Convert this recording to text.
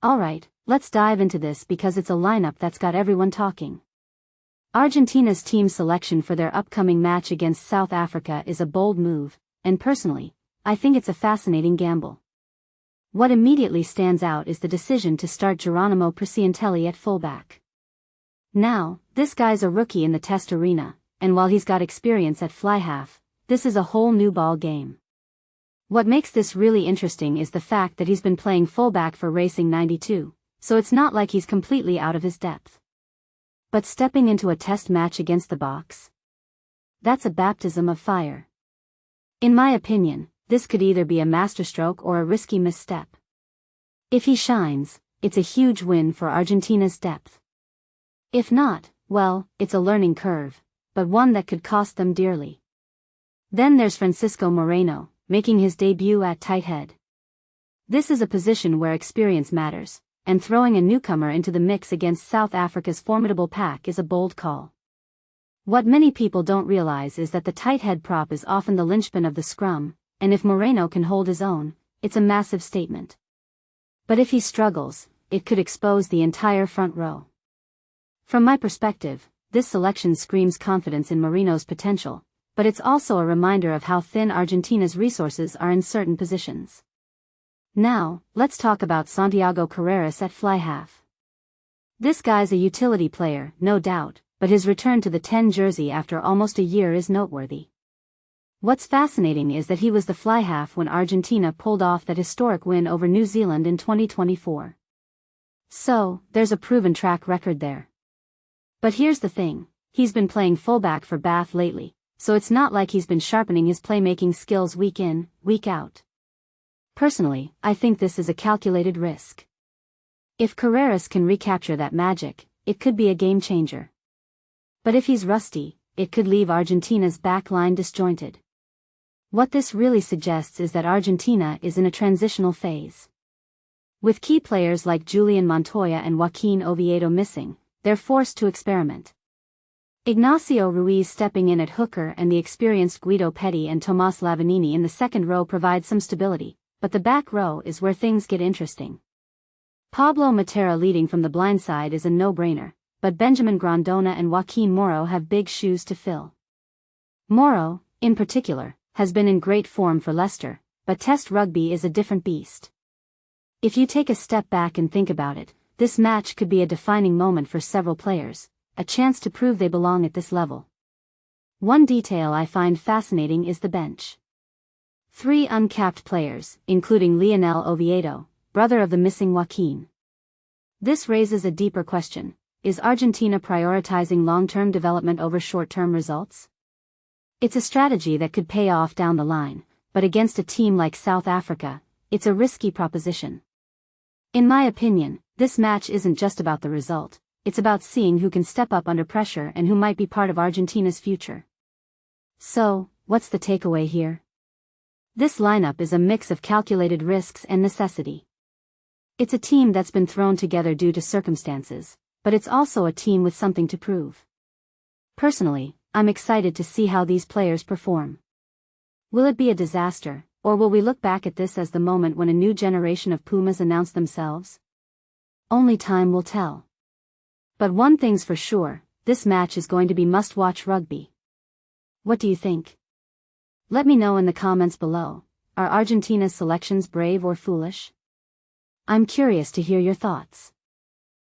Alright, let's dive into this because it's a lineup that's got everyone talking. Argentina's team selection for their upcoming match against South Africa is a bold move, and personally, I think it's a fascinating gamble. What immediately stands out is the decision to start Gerónimo Prisciantelli at fullback. Now, this guy's a rookie in the test arena, and while he's got experience at fly half, this is a whole new ball game. What makes this really interesting is the fact that he's been playing fullback for Racing 92, so it's not like he's completely out of his depth. But stepping into a test match against the Boks? That's a baptism of fire. In my opinion, this could either be a masterstroke or a risky misstep. If he shines, it's a huge win for Argentina's depth. If not, well, it's a learning curve, but one that could cost them dearly. Then there's Francisco Moreno, making his debut at tight head. This is a position where experience matters, and throwing a newcomer into the mix against South Africa's formidable pack is a bold call. What many people don't realize is that the tight head prop is often the linchpin of the scrum, and if Moreno can hold his own, it's a massive statement. But if he struggles, it could expose the entire front row. From my perspective, this selection screams confidence in Moreno's potential, but it's also a reminder of how thin Argentina's resources are in certain positions. Now, let's talk about Santiago Carreras at fly half. This guy's a utility player, no doubt, but his return to the 10 jersey after almost a year is noteworthy. What's fascinating is that he was the fly half when Argentina pulled off that historic win over New Zealand in 2024. So, there's a proven track record there. But here's the thing, he's been playing fullback for Bath lately, so it's not like he's been sharpening his playmaking skills week in, week out. Personally, I think this is a calculated risk. If Carreras can recapture that magic, it could be a game changer. But if he's rusty, it could leave Argentina's back line disjointed. What this really suggests is that Argentina is in a transitional phase. With key players like Julian Montoya and Joaquin Oviedo missing, they're forced to experiment. Ignacio Ruiz stepping in at hooker and the experienced Guido Petty and Tomás Lavanini in the second row provide some stability, but the back row is where things get interesting. Pablo Matera leading from the blind side is a no-brainer, but Benjamin Grondona and Joaquin Moro have big shoes to fill. Moro, in particular, has been in great form for Leicester, but Test rugby is a different beast. If you take a step back and think about it, this match could be a defining moment for several players, a chance to prove they belong at this level. One detail I find fascinating is the bench. 3 uncapped players, including Lionel Oviedo, brother of the missing Joaquin. This raises a deeper question: is Argentina prioritizing long-term development over short-term results? It's a strategy that could pay off down the line, but against a team like South Africa, it's a risky proposition. In my opinion, this match isn't just about the result, it's about seeing who can step up under pressure and who might be part of Argentina's future. So, what's the takeaway here? This lineup is a mix of calculated risks and necessity. It's a team that's been thrown together due to circumstances, but it's also a team with something to prove. Personally, I'm excited to see how these players perform. Will it be a disaster, or will we look back at this as the moment when a new generation of Pumas announce themselves? Only time will tell. But one thing's for sure, this match is going to be must-watch rugby. What do you think? Let me know in the comments below. Are Argentina's selections brave or foolish? I'm curious to hear your thoughts.